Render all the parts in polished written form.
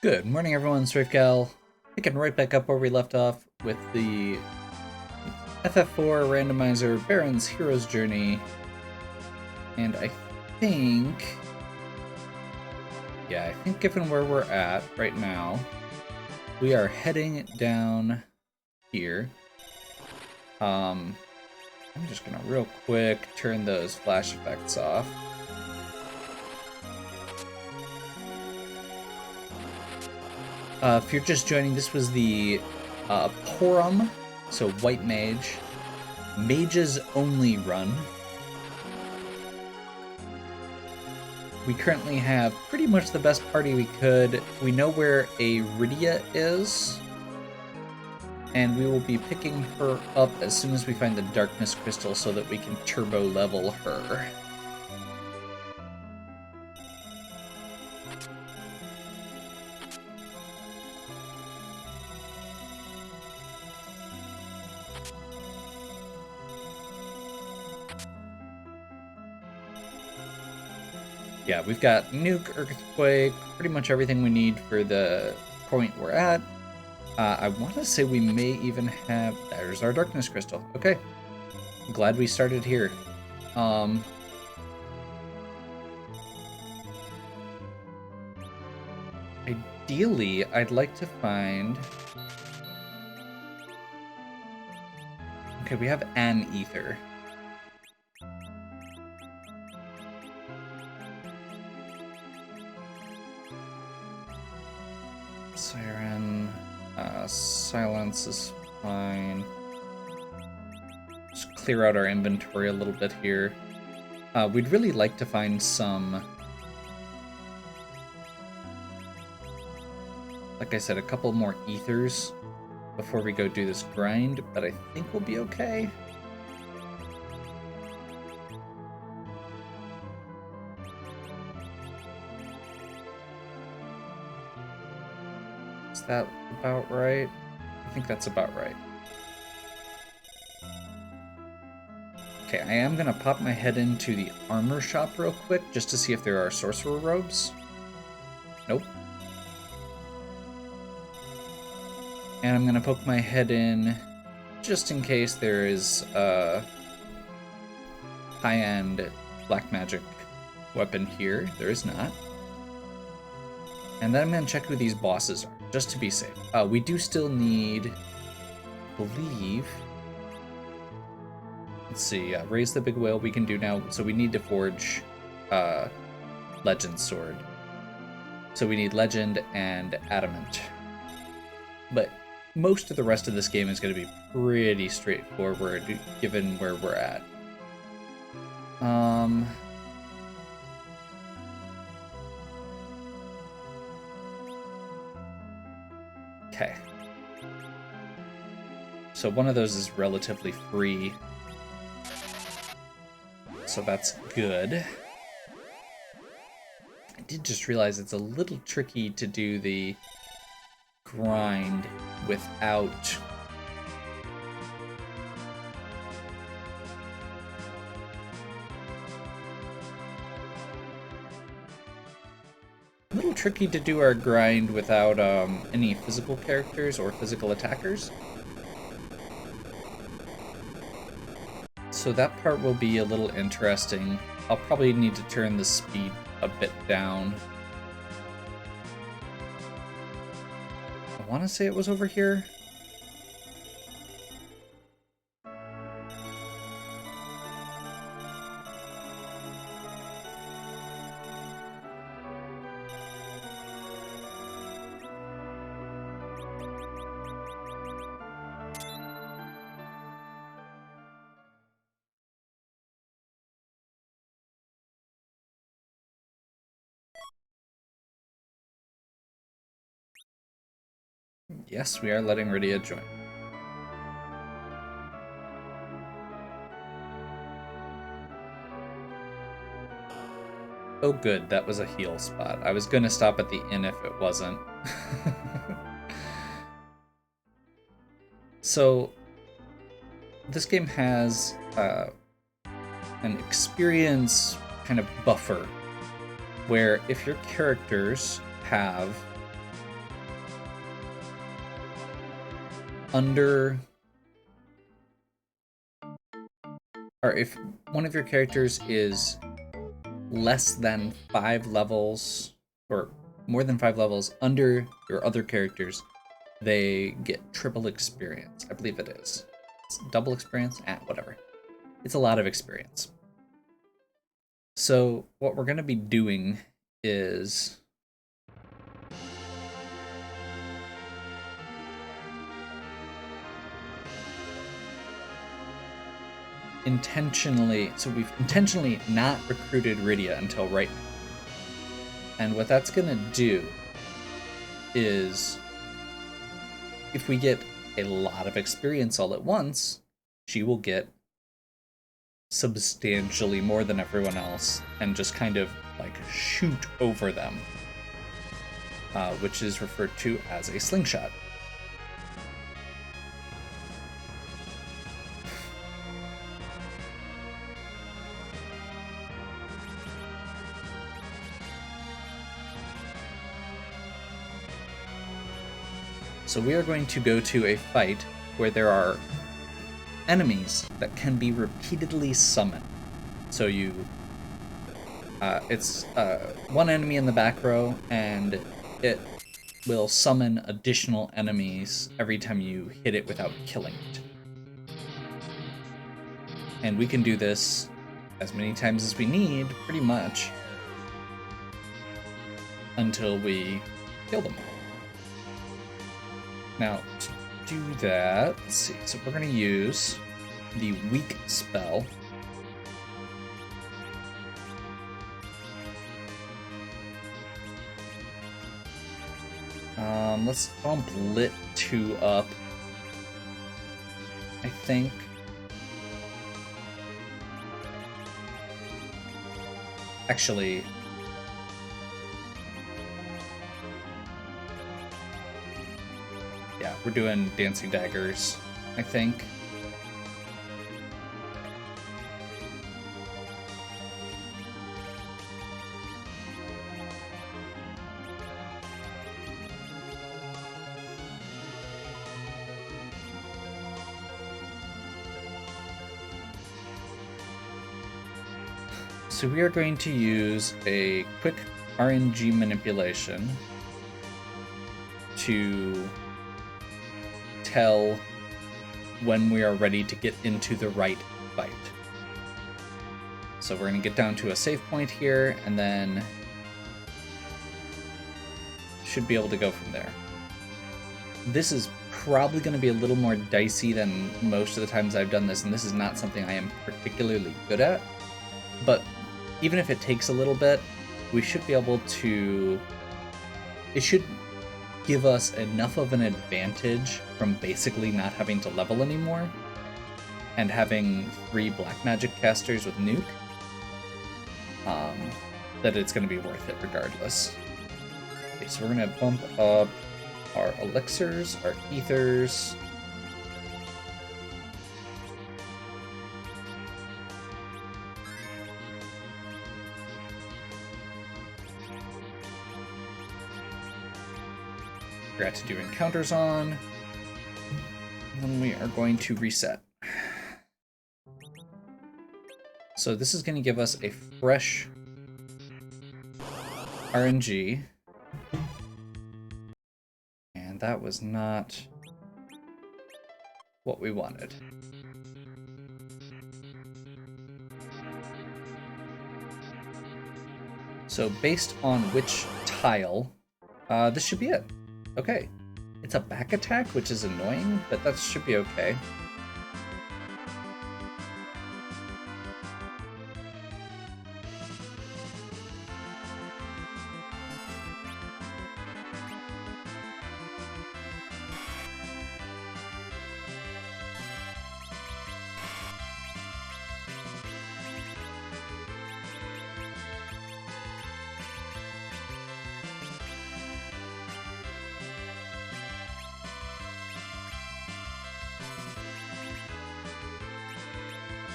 Good morning, everyone. StrafeGal picking right back up where we left off with the FF4 randomizer Baron's Hero's Journey. And I think given where we're at right now, we are heading down here. I'm just gonna real quick turn those flash effects off. If you're just joining, this was the Porom, so White Mage, Mages Only run. We currently have pretty much the best party we could. We know where Aridia is, and we will be picking her up as soon as we find the Darkness Crystal so that we can turbo level her. Yeah, we've got Nuke, Earthquake, pretty much everything we need for the point we're at. I want to say we may even have... There's our Darkness Crystal. Okay. I'm glad we started here. Ideally, I'd like to find... Okay, we have an Ether. Siren, silence is fine. Just clear out our inventory a little bit here. We'd really like to find some, like I said, a couple more ethers before we go do this grind, but I think we'll be okay. Is that about right? I think that's about right. Okay, I am gonna pop my head into the armor shop real quick just to see if there are sorcerer robes. Nope. And I'm gonna poke my head in just in case there is a high-end black magic weapon here. There is not. And then I'm gonna check who these bosses are, just to be safe. We do still need, I believe... Let's see, raise the big whale we can do now. So we need to forge Legend Sword. So we need Legend and Adamant. But most of the rest of this game is going to be pretty straightforward, given where we're at. Okay. So one of those is relatively free. So that's good. I did just realize it's a little tricky to do the grind without... A little tricky to do our grind without any physical characters or physical attackers. So that part will be a little interesting. I'll probably need to turn the speed a bit down. I want to say it was over here. Yes, we are letting Rydia join. Oh good, that was a heal spot. I was gonna stop at the inn if it wasn't. So, this game has an experience kind of buffer, where if your characters have under, or if one of your characters is less than 5 levels, or more than 5 levels under your other characters, they get triple experience. I believe it is. It's double experience? Whatever. It's a lot of experience. So what we're going to be doing is we've intentionally not recruited Rydia until right now. And what that's going to do is, if we get a lot of experience all at once, she will get substantially more than everyone else and just kind of like shoot over them, which is referred to as a slingshot. So we are going to go to a fight where there are enemies that can be repeatedly summoned. So it's one enemy in the back row, and it will summon additional enemies every time you hit it without killing it. And we can do this as many times as we need, pretty much, until we kill them. Now, to do that, let's see. So we're going to use the weak spell. Let's bump Lit 2 up. I think. Actually, yeah, we're doing Dancing Daggers, I think. So we are going to use a quick RNG manipulation to tell when we are ready to get into the right fight. So we're going to get down to a save point here, and then should be able to go from there. This is probably going to be a little more dicey than most of the times I've done this, and this is not something I am particularly good at, but even if it takes a little bit, we should be able to... It should give us enough of an advantage from basically not having to level anymore and having 3 black magic casters with nuke, that it's going to be worth it regardless. Okay, so we're going to bump up our elixirs, our ethers. Forgot to do encounters on. And then we are going to reset. So this is going to give us a fresh RNG. And that was not what we wanted. So based on which tile, this should be it. Okay, it's a back attack, which is annoying, but that should be okay.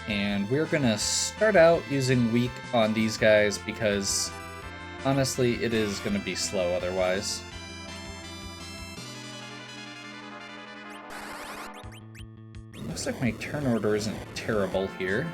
And we're gonna start out using weak on these guys because honestly it is gonna be slow otherwise. Looks like my turn order isn't terrible here.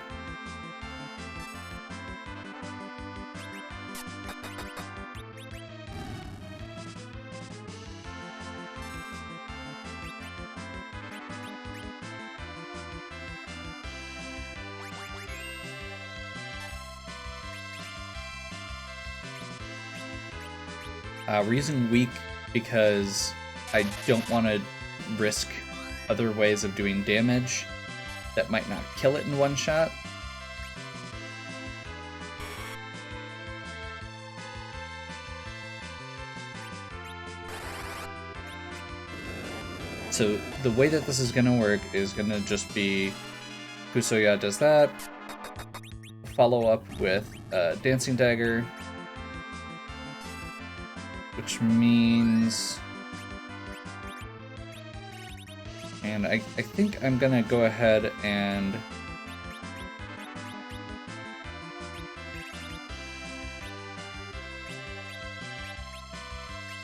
We're using weak because I don't want to risk other ways of doing damage that might not kill it in one shot. So the way that this is going to work is going to just be Fusoya does that, follow up with Dancing Dagger, which means, and I think I'm gonna go ahead and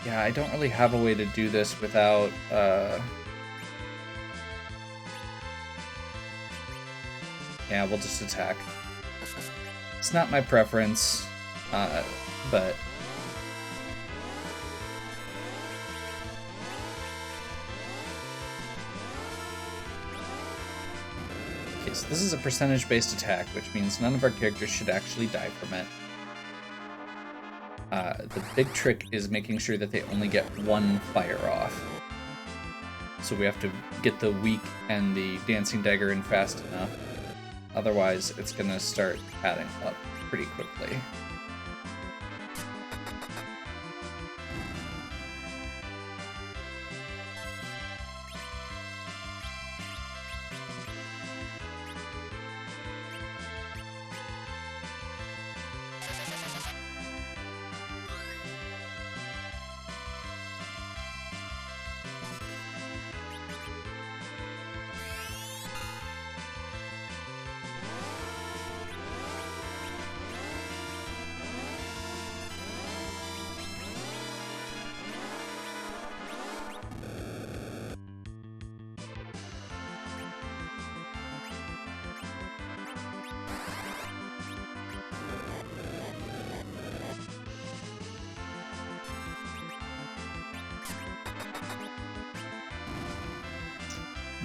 yeah, I don't really have a way to do this without yeah, we'll just attack. It's not my preference, but so this is a percentage-based attack, which means none of our characters should actually die from it. The big trick is making sure that they only get one fire off. So we have to get the weak and the Dancing Dagger in fast enough. Otherwise, it's going to start adding up pretty quickly.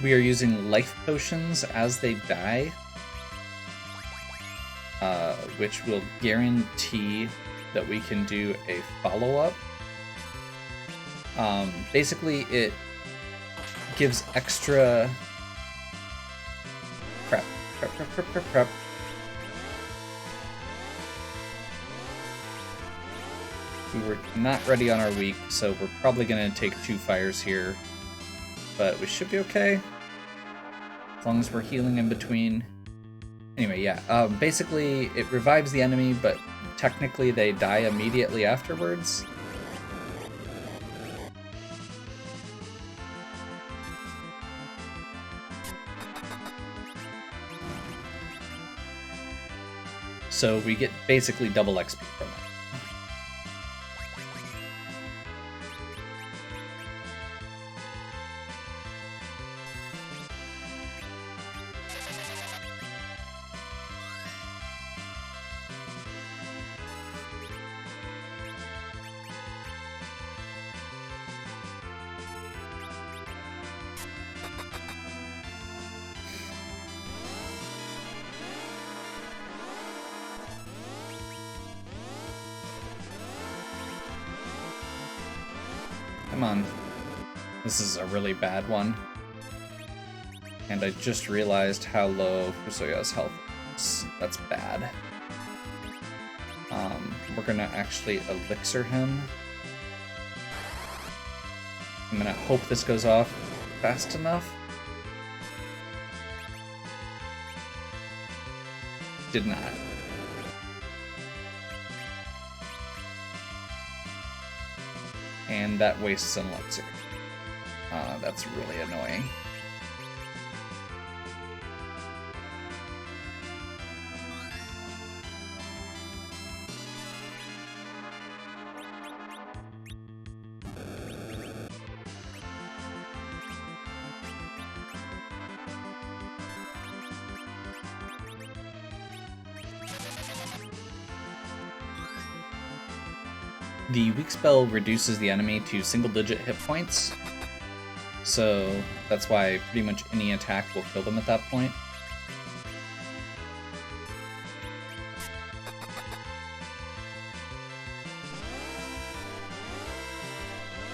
We are using life potions as they die, which will guarantee that we can do a follow-up. Basically, it gives extra prep. We were not ready on our weak, so we're probably going to take 2 fires here, but we should be okay. As long as we're healing in between. Anyway, yeah, basically it revives the enemy, but technically they die immediately afterwards. So we get basically double XP from it. Come on. This is a really bad one. And I just realized how low Fusoya's health is. That's bad. We're gonna actually elixir him. I'm gonna hope this goes off fast enough. Did not. And that wastes an elixir. That's really annoying. the weak spell reduces the enemy to single-digit hit points, so that's why pretty much any attack will kill them at that point.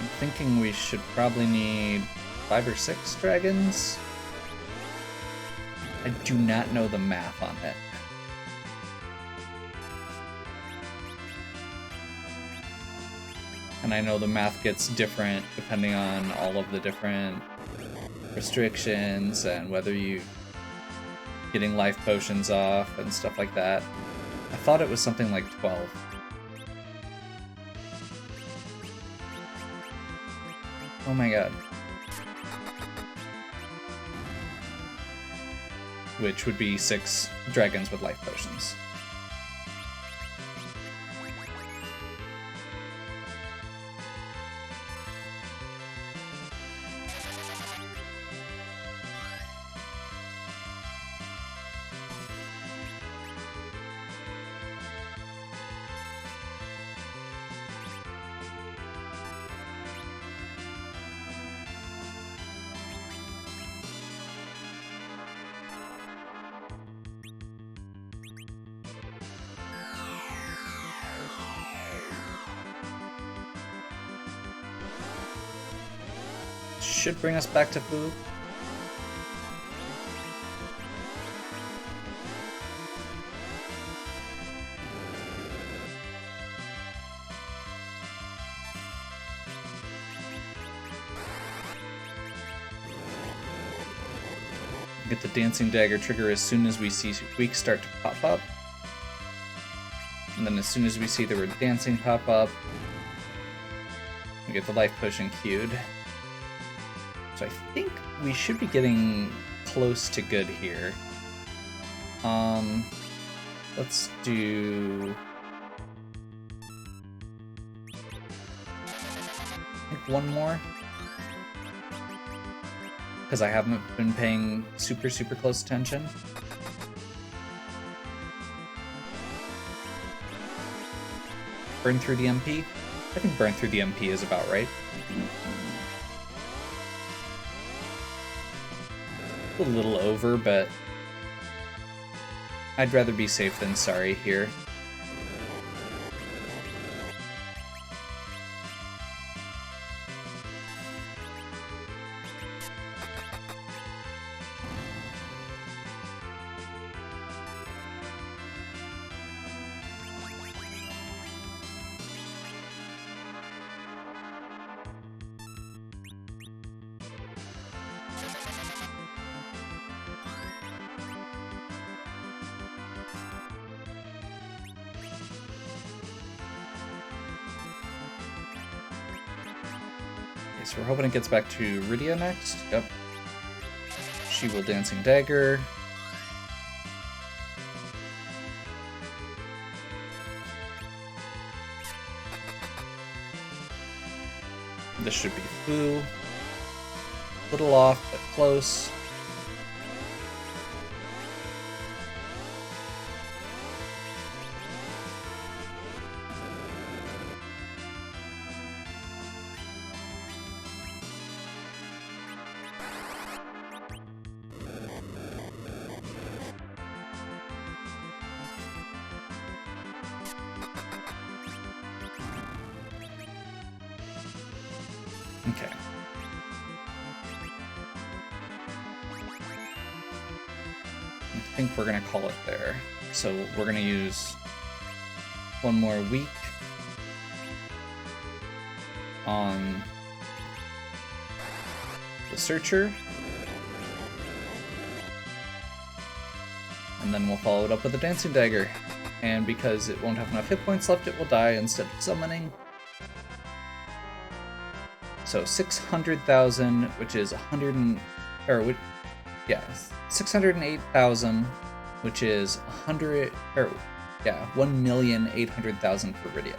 I'm thinking we should probably need 5 or 6 dragons. I do not know the math on it. And I know the math gets different depending on all of the different restrictions and whether you getting life potions off and stuff like that. I thought it was something like 12. Oh my god. Which would be 6 dragons with life potions. Should bring us back to Fu. Get the Dancing Dagger trigger as soon as we see weak start to pop up. And then as soon as we see the word dancing pop up, we get the life potion queued. So I think we should be getting close to good here. Let's do... I think one more. Because I haven't been paying super close attention. Burn through the MP? I think burn through the MP is about right. A little over, but I'd rather be safe than sorry here. So we're hoping it gets back to Rydia next. Yep. She will Dancing Dagger. This should be Fu. Little off, but close. Okay. I think we're gonna call it there. So we're gonna use one more week on the Searcher. And then we'll follow it up with a Dancing Dagger. And because it won't have enough hit points left, it will die instead of summoning. So 600,000, which is 608,000, which is 1,800,000 for Rydia.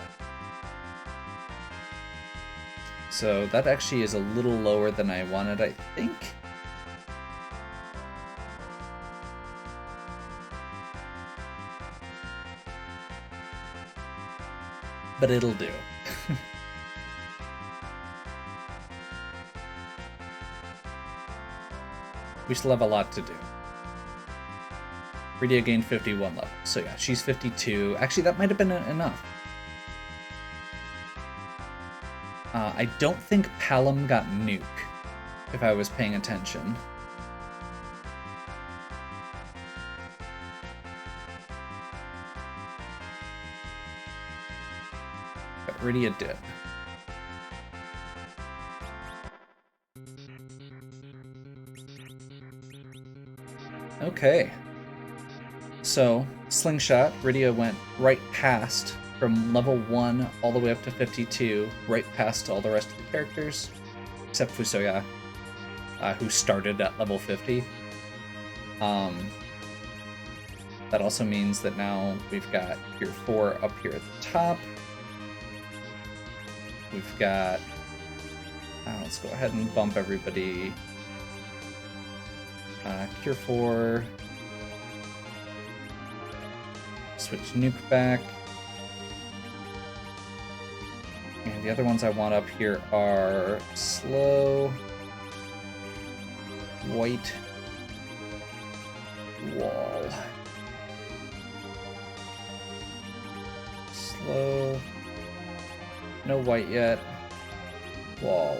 So that actually is a little lower than I wanted, I think. But it'll do. we still have a lot to do. Rydia gained 51 levels, so yeah, she's 52. Actually, that might have been enough. I don't think Palom got nuke, if I was paying attention. But Rydia did. Okay. So, Slingshot, Rydia went right past, from level 1 all the way up to 52, right past all the rest of the characters, except Fusoya, who started at level 50. That also means that now we've got Tier 4 up here at the top. We've got... let's go ahead and bump everybody. Tier 4... Switch nuke back. And the other ones I want up here are slow, white, wall. Slow, no white yet, wall.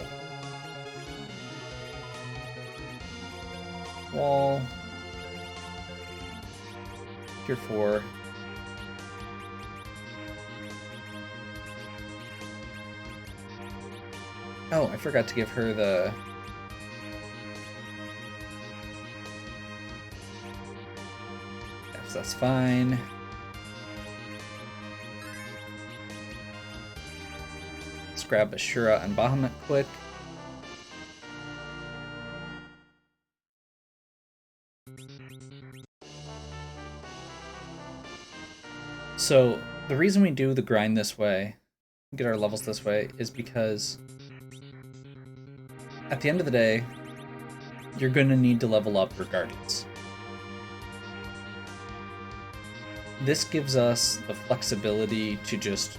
Wall. Tier 4. Oh, I forgot to give her the... Yes, that's fine. Let's grab Ashura and Bahamut quick. So, the reason we do the grind this way, get our levels this way, is because at the end of the day, you're going to need to level up regardless. This gives us the flexibility to just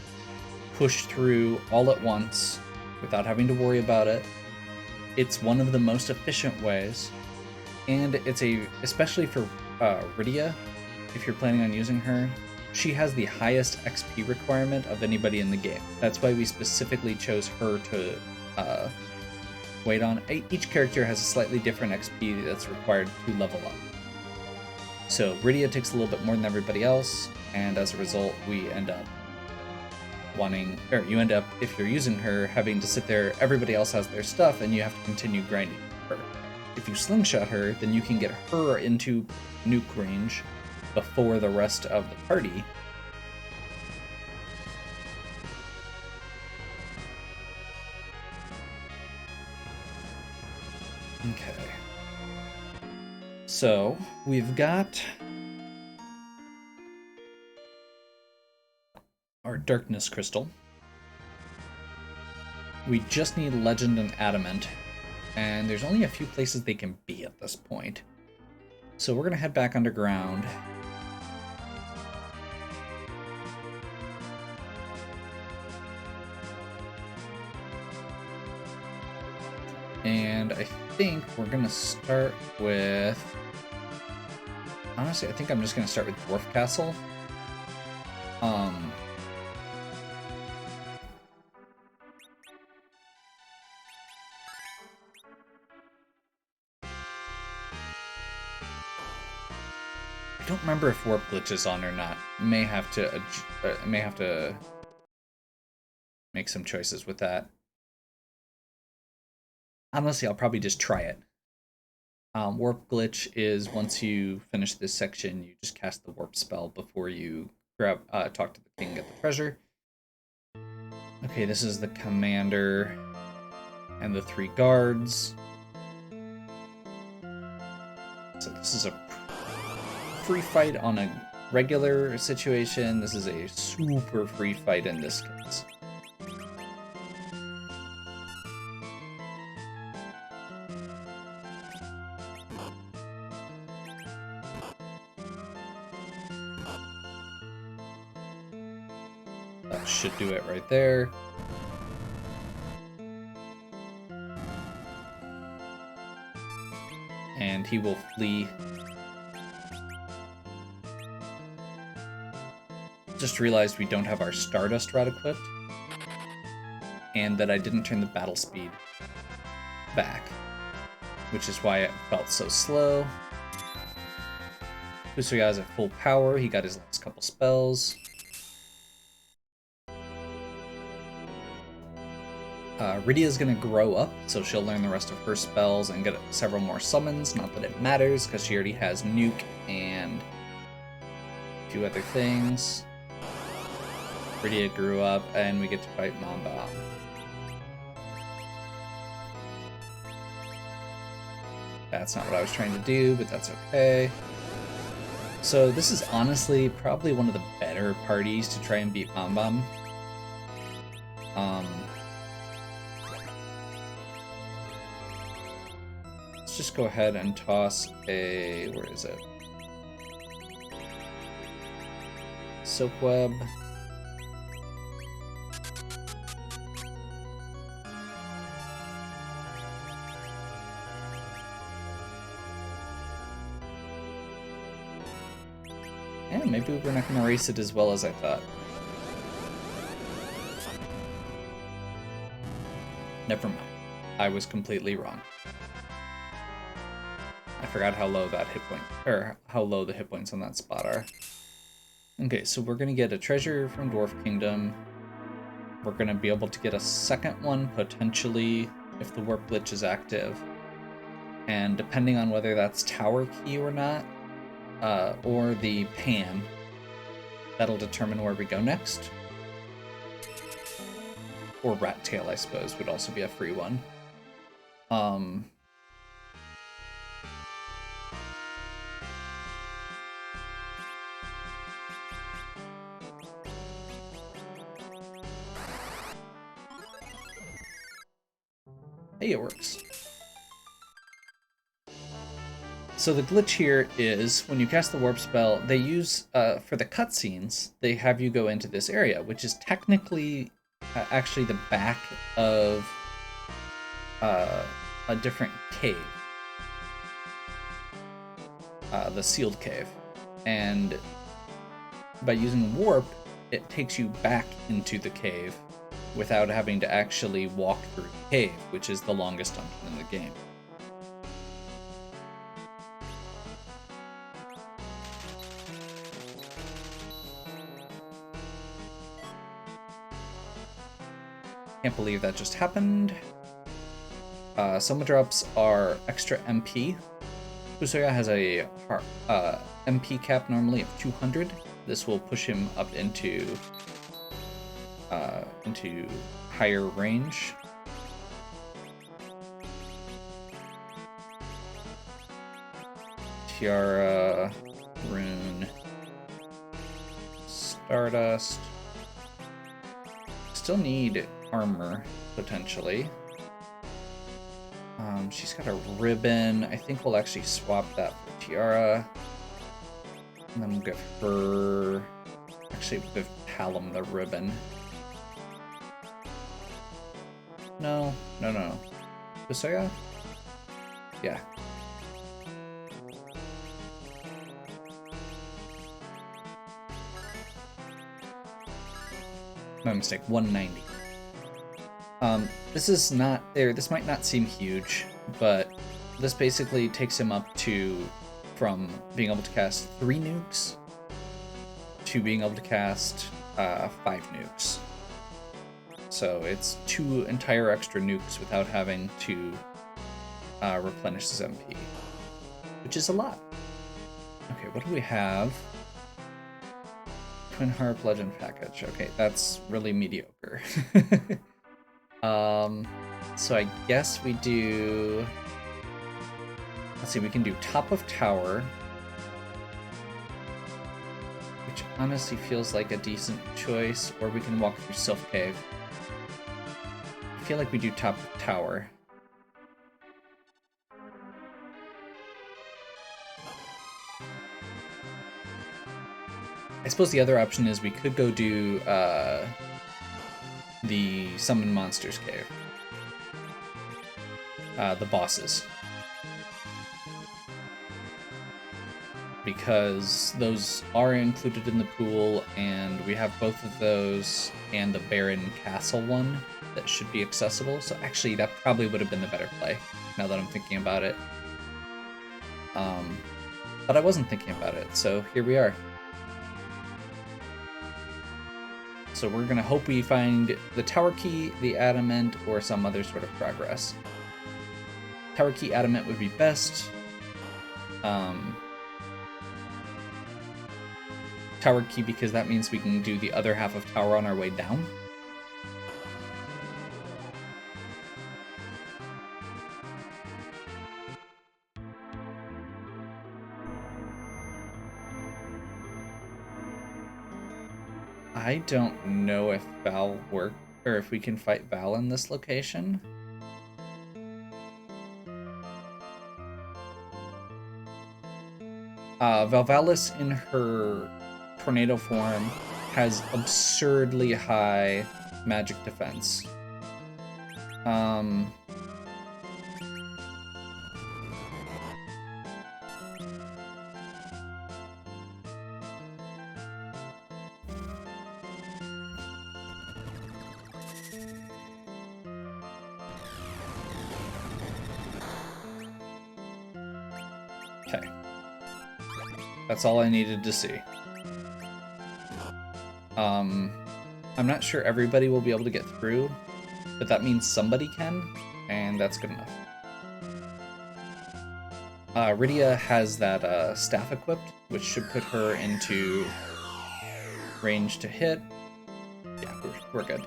push through all at once without having to worry about it. It's one of the most efficient ways, and it's especially for Rydia, if you're planning on using her, she has the highest XP requirement of anybody in the game. That's why we specifically chose her to wait on. Each character has a slightly different XP that's required to level up. So Rydia takes a little bit more than everybody else, and as a result, we end up you end up, if you're using her, having to sit there, everybody else has their stuff, and you have to continue grinding her. If you slingshot her, then you can get her into nuke range before the rest of the party. Okay. So, we've got our Darkness Crystal. We just need Legend and Adamant, and there's only a few places they can be at this point. So we're gonna head back underground. And I think we're gonna start with... Honestly, I think I'm just gonna start with Dwarf Castle. I don't remember if warp glitch is on or not. May have to make some choices with that. Honestly, I'll probably just try it. Warp glitch is once you finish this section, you just cast the warp spell before you talk to the king, get the treasure. Okay, this is the commander and the 3 guards. So this is a free fight on a regular situation. This is a super free fight in this case. That should do it right there. and he will flee. Just realized we don't have our Stardust Rod equipped, and that I didn't turn the battle speed back, which is why it felt so slow. Fusoya is at full power. He got his last couple spells. Rydia's gonna grow up, so she'll learn the rest of her spells and get several more summons. Not that it matters, because she already has Nuke and a few other things. Rydia grew up, and we get to fight Mamba. That's not what I was trying to do, but that's okay. So this is honestly probably one of the better parties to try and beat Mamba. Let's just go ahead and toss a... where is it? Soap Web. Yeah, maybe we're not going to race it as well as I thought. Never mind. I was completely wrong. I forgot how low that hit point, or how low the hit points on that spot are. Okay, so we're going to get a treasure from Dwarf Kingdom. We're going to be able to get a second one, potentially, if the warp glitch is active. And depending on whether that's Tower Key or not, or the pan, that'll determine where we go next. Or Rat Tail, I suppose, would also be a free one. Hey, it works. So the glitch here is, when you cast the warp spell, they use, for the cutscenes, they have you go into this area, which is technically actually the back of a different cave. The sealed cave. And by using warp, it takes you back into the cave without having to actually walk through the cave, which is the longest dungeon in the game. Can't believe that just happened. Soma drops are extra MP. Fusoya has a MP cap normally of 200. This will push him up into higher range. Tiara, Rune, Stardust. Still need armor, potentially. She's got a ribbon. I think we'll actually swap that for Tiara. And then we'll give her... Actually, we'll give Palom the ribbon. No. Fusoya? Yeah. My mistake, 190. This is not there. This might not seem huge, but this basically takes him up to from being able to cast 3 nukes to being able to cast 5 nukes. So it's 2 entire extra nukes without having to replenish his MP, which is a lot. Okay, what do we have? Twin Harp Legend package. Okay, that's really mediocre. So I guess we do... Let's see, we can do Top of Tower, which honestly feels like a decent choice, or we can walk through Sylph Cave. I feel like we do Top of Tower. I suppose the other option is we could go do the Summon Monsters Cave. The bosses. because those are included in the pool, and we have both of those and the Baron Castle one that should be accessible. So actually, that probably would have been the better play, now that I'm thinking about it. But I wasn't thinking about it, so here we are. So we're gonna hope we find the tower key, the adamant, or some other sort of progress. Tower key adamant would be best. Tower key, because that means we can do the other half of tower on our way down. I don't know if Val worked, or if we can fight Val in this location. Valvalis in her tornado form has absurdly high magic defense. Okay. That's all I needed to see. I'm not sure everybody will be able to get through, but that means somebody can, and that's good enough. Rydia has that staff equipped, which should put her into range to hit. Yeah, we're good.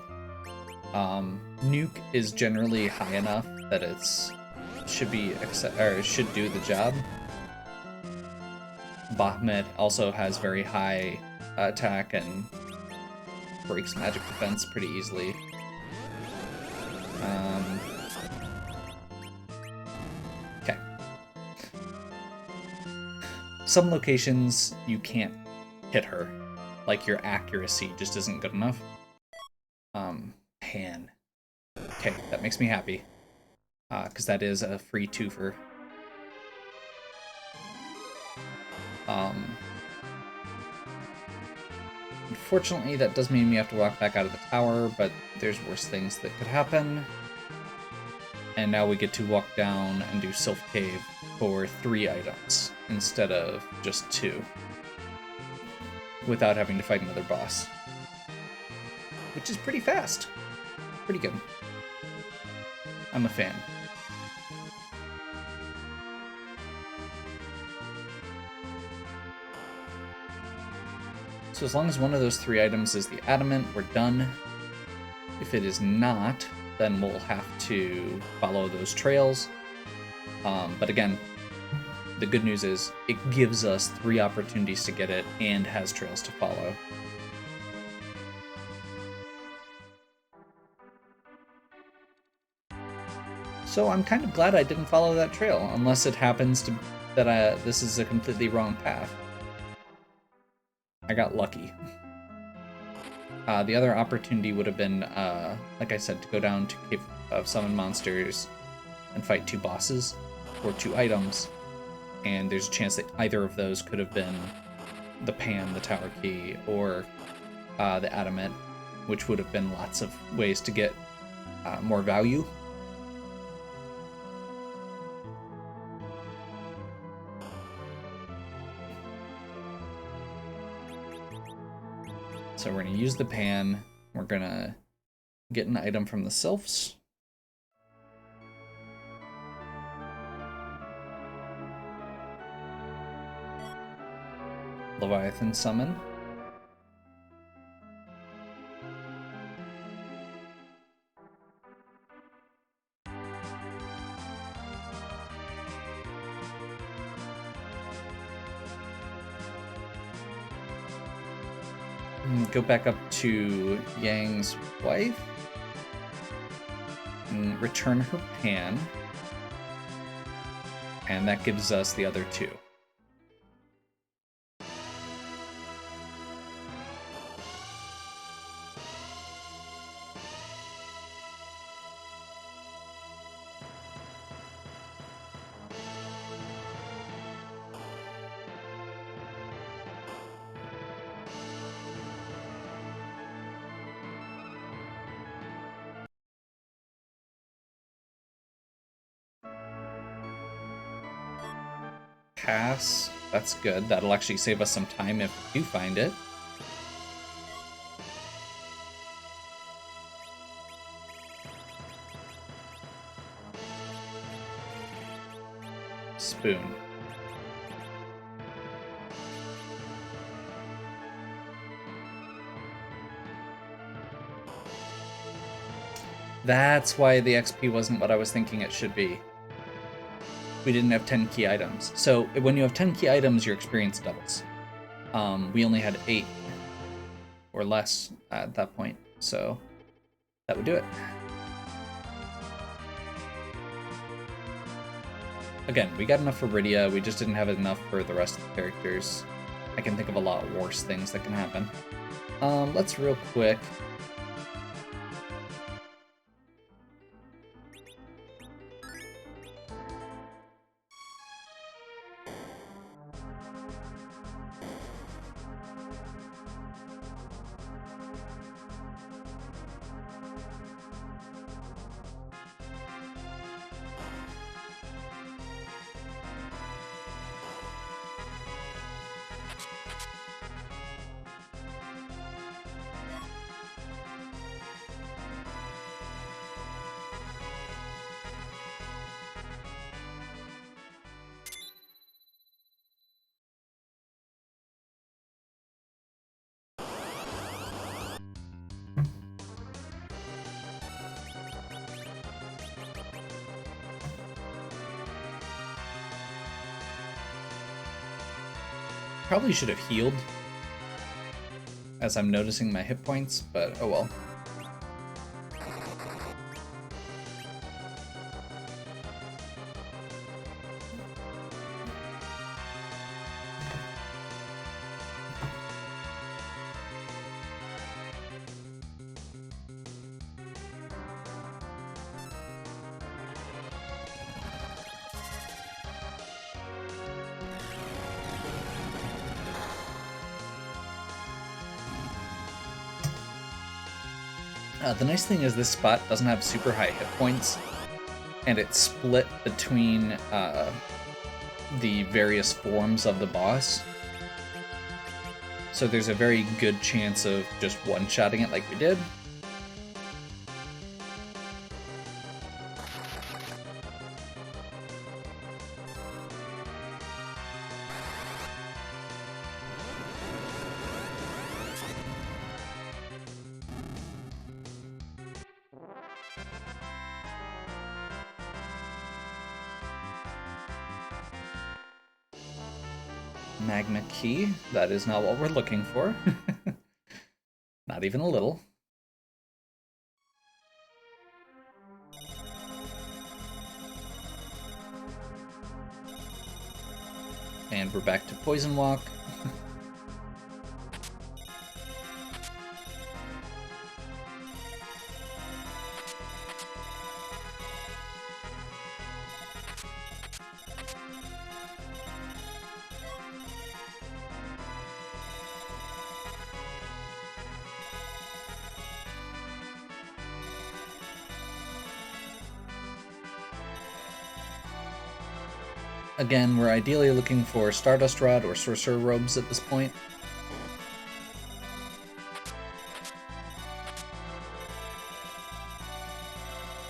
Nuke is generally high enough that should do the job. Bahamut also has very high attack and breaks magic defense pretty easily. Okay. Some locations you can't hit her, like your accuracy just isn't good enough. Pan. Okay, that makes me happy, because that is a free twofer. Unfortunately, that does mean we have to walk back out of the tower, but there's worse things that could happen. And now we get to walk down and do Sylph Cave for 3 items instead of just 2, without having to fight another boss. Which is pretty fast. Pretty good. I'm a fan. So as long as one of those 3 items is the adamant, we're done. If it is not, then we'll have to follow those trails. But again, the good news is it gives us 3 opportunities to get it and has trails to follow. So I'm kind of glad I didn't follow that trail, unless it happens to that this is a completely wrong path. I got lucky. The other opportunity would have been, like I said, to go down to Cave of Summon Monsters and fight 2 bosses, or 2 items, and there's a chance that either of those could have been the Pan, the Tower Key, or the Adamant, which would have been lots of ways to get more value. So we're going to use the Pan, we're going to get an item from the Sylphs. Leviathan Summon. Go back up to Yang's wife and return her Pan, and that gives us the other 2. pass. That's good. That'll actually save us some time if we do find it. Spoon. That's why the XP wasn't what I was thinking it should be. We didn't have 10 key items. So when you have 10 key items, your experience doubles. We only had 8 or less at that point, so that would do it. Again, we got enough for Rydia, we just didn't have enough for the rest of the characters. I can think of a lot worse things that can happen. Let's real quick... Probably should have healed, as I'm noticing my hit points, but oh well. The nice thing is this spot doesn't have super high hit points, and it's split between the various forms of the boss. So there's a very good chance of just one-shotting it like we did. Magma key. That is not what we're looking for. Not even a little. And we're back to Poison Walk. Again, we're ideally looking for Stardust Rod or Sorcerer Robes at this point.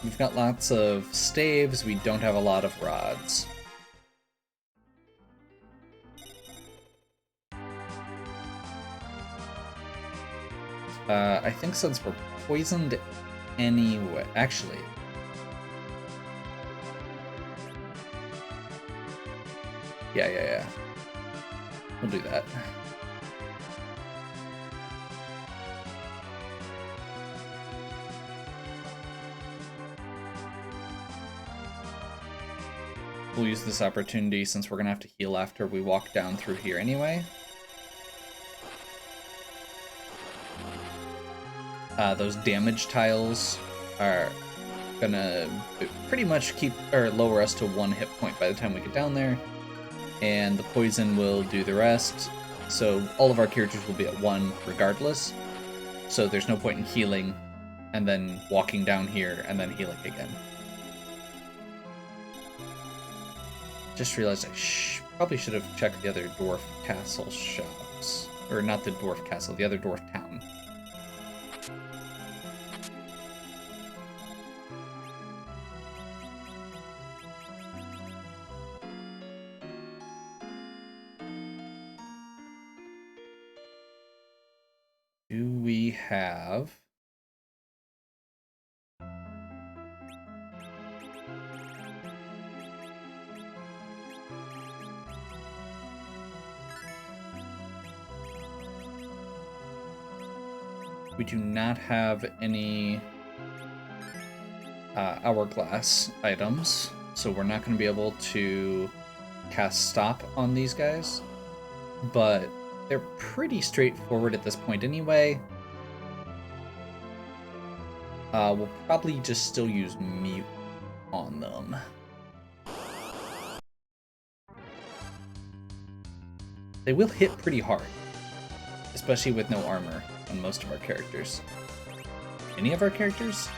We've got lots of staves, we don't have a lot of rods. I think since we're poisoned anyway, actually... Yeah. We'll do that. We'll use this opportunity since we're gonna have to heal after we walk down through here anyway. Those damage tiles are gonna pretty much keep or lower us to 1 hit point by the time we get down there. And the poison will do the rest, so all of our characters will be at 1 regardless, so there's no point in healing and then walking down here and then healing again. Just realized I Probably should have checked the other dwarf castle shops. Or not the dwarf castle, the other dwarf town. Do we have... We do not have any hourglass items, so we're not going to be able to cast stop on these guys, but they're pretty straightforward at this point anyway. We'll probably just still use mute on them. They will hit pretty hard, especially with no armor on most of our characters. Any of our characters?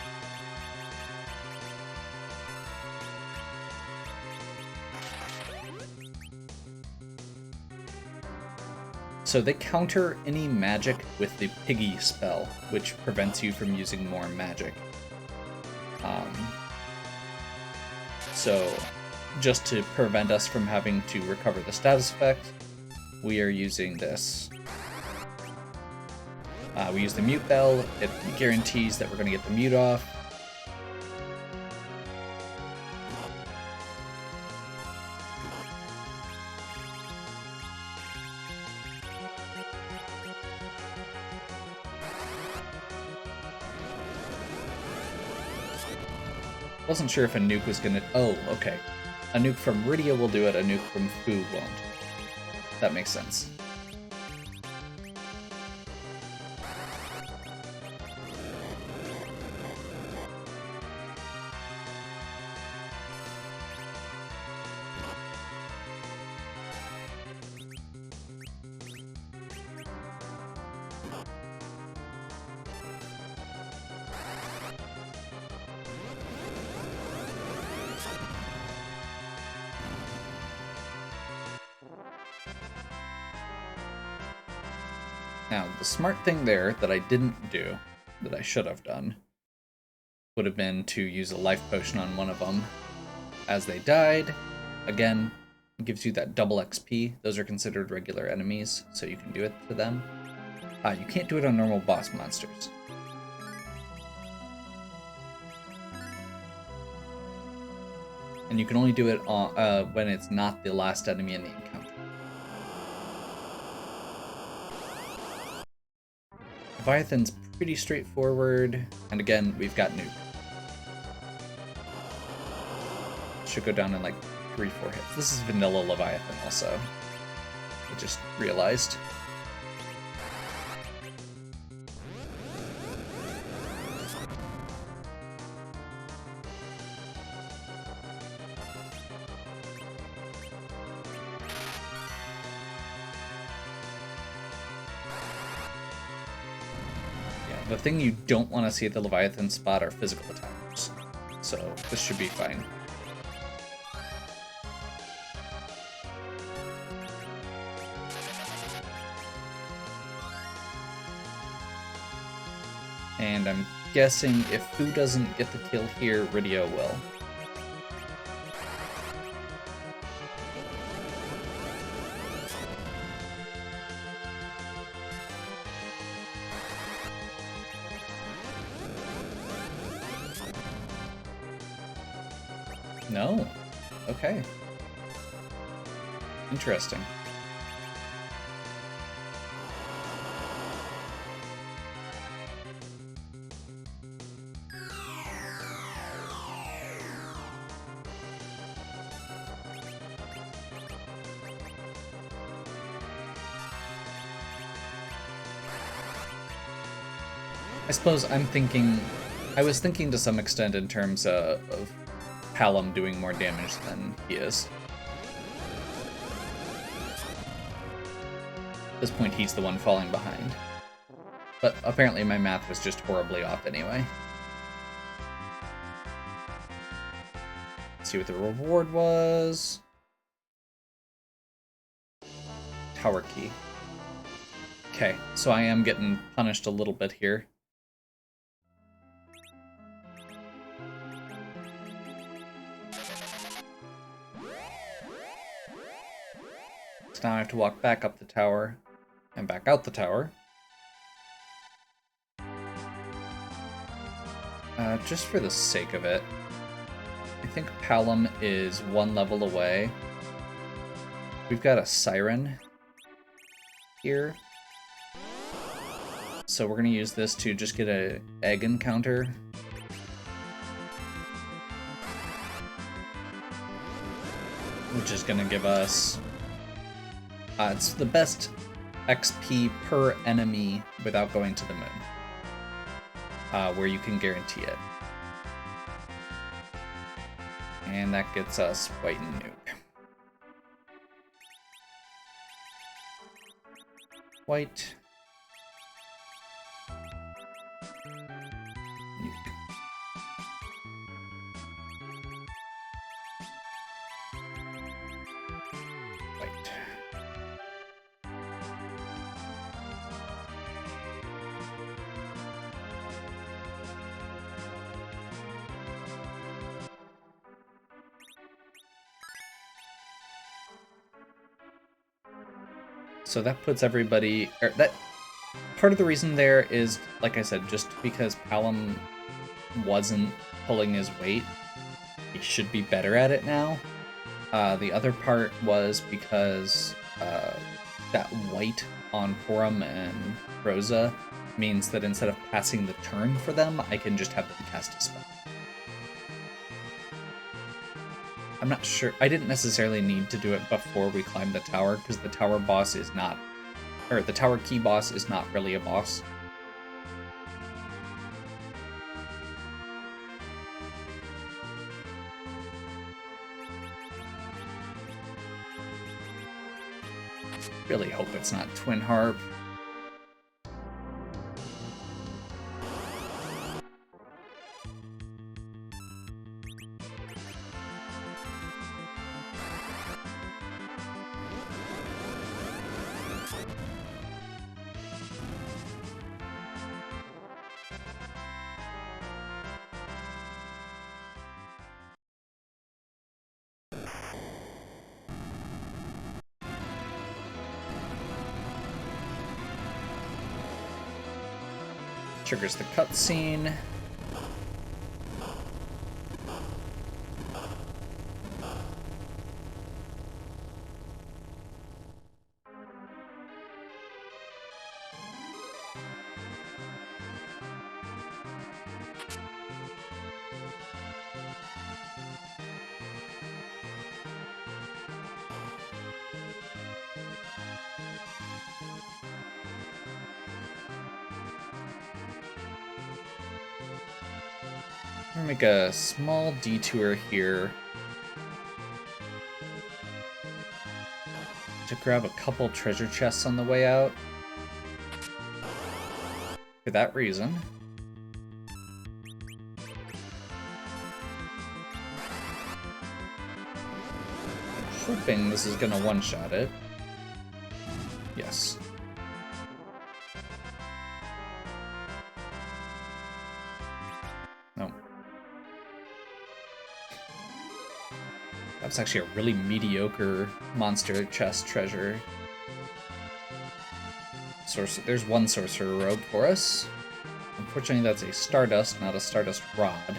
So they counter any magic with the piggy spell, which prevents you from using more magic. So just to prevent us from having to recover the status effect, we are using this. We use the mute bell. It guarantees that we're going to get the mute off. Wasn't sure if a nuke was gonna... Oh, okay. A nuke from Rydia will do it, a nuke from Fu won't. That makes sense. Now, the smart thing there that I didn't do, that I should have done, would have been to use a life potion on one of them as they died. Again, it gives you that double XP. Those are considered regular enemies, so you can do it to them. You can't do it on normal boss monsters. And you can only do it on, when it's not the last enemy in the encounter. Leviathan's pretty straightforward, and again, we've got nuke. Should go down in like 3-4 hits. This is vanilla Leviathan also. I just realized. The thing you don't want to see at the Leviathan spot are physical attackers, so this should be fine. And I'm guessing if Fu doesn't get the kill here, Rydia will. No. Okay. Interesting. I suppose I was thinking to some extent in terms of Palom doing more damage than he is. At this point, he's the one falling behind. But apparently my math was just horribly off anyway. Let's see what the reward was. tower key. Okay, so I am getting punished a little bit here. So now I have to walk back up the tower and back out the tower. Just for the sake of it, I think Porom is 1 level away. We've got a Siren here. So we're going to use this to just get an egg encounter. Which is going to give us... it's the best XP per enemy without going to the moon. Where you can guarantee it. And that gets us White and Nuke. White. Nuke. White. So that puts everybody... that part of the reason there is, like I said, just because Porom wasn't pulling his weight, he should be better at it now. The other part was because that white on Porom and Rosa means that instead of passing the turn for them, I can just have them cast a spell. I'm not sure. I didn't necessarily need to do it before we climbed the tower, because the tower boss is not... or the tower key boss is not really a boss. Really hope it's not Twin Harp. Triggers the cutscene. I'm gonna make a small detour here to grab a couple treasure chests on the way out. For that reason. I'm hoping this is gonna one-shot it. Yes. No. That's actually a really mediocre monster chest treasure. There's one sorcerer robe for us. Unfortunately, that's a Stardust, not a Stardust Rod.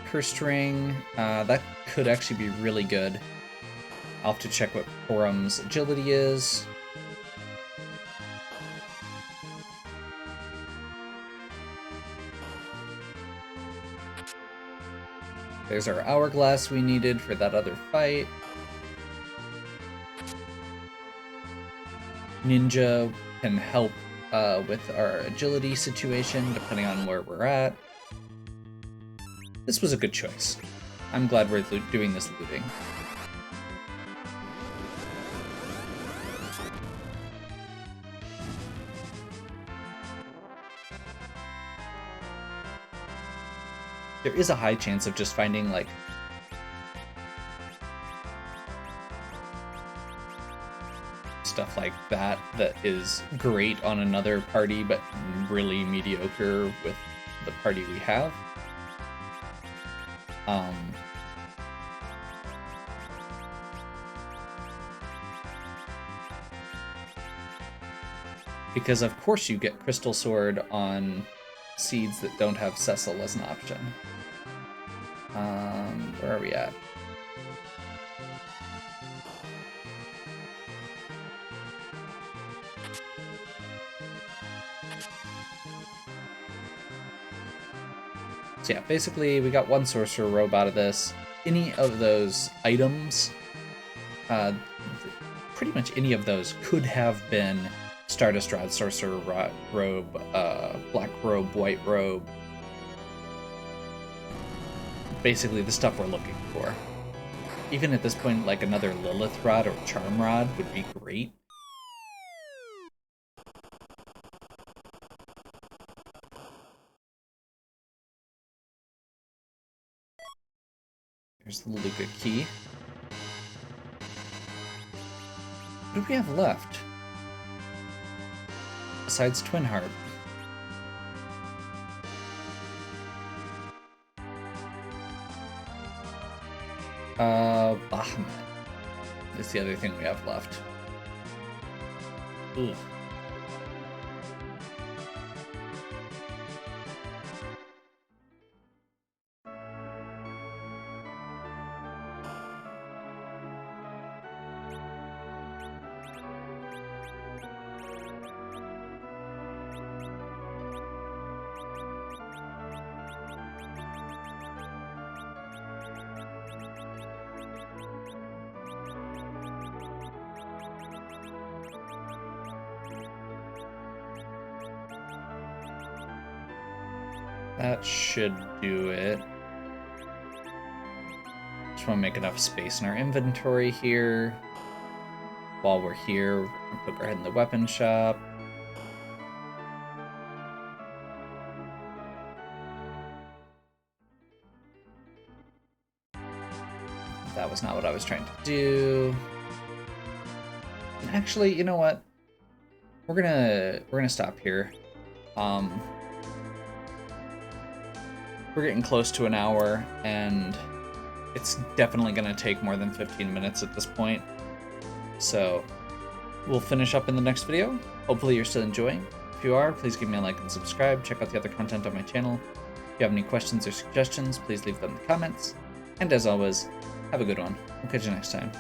Cursed Ring, that could actually be really good. I'll have to check what Porom's agility is. There's our hourglass we needed for that other fight. Ninja can help with our agility situation, depending on where we're at. This was a good choice. I'm glad we're doing this looting. There is a high chance of just finding, like, stuff like that that is great on another party, but really mediocre with the party we have. Because of course you get Crystal Sword on seeds that don't have Cecil as an option. Where are we at? So yeah, basically we got one Sorcerer Robe out of this. Any of those items, pretty much any of those could have been Stardust Rod, Sorcerer Robe, Black Robe, White Robe. Basically the stuff we're looking for. Even at this point, like another Lilith Rod or Charm Rod would be great. Here's the Luca key. What do we have left? Besides Twin Heart. Bahamut is the other thing we have left. Ooh. That should do it. Just want to make enough space in our inventory here. While we're here, we're going to poke our head in the weapon shop. That was not what I was trying to do. And actually, you know what? We're gonna stop here. We're getting close to an hour, and it's definitely going to take more than 15 minutes at this point. So we'll finish up in the next video. Hopefully you're still enjoying. If you are, please give me a like and subscribe. Check out the other content on my channel. If you have any questions or suggestions, please leave them in the comments. And as always, have a good one. We'll catch you next time.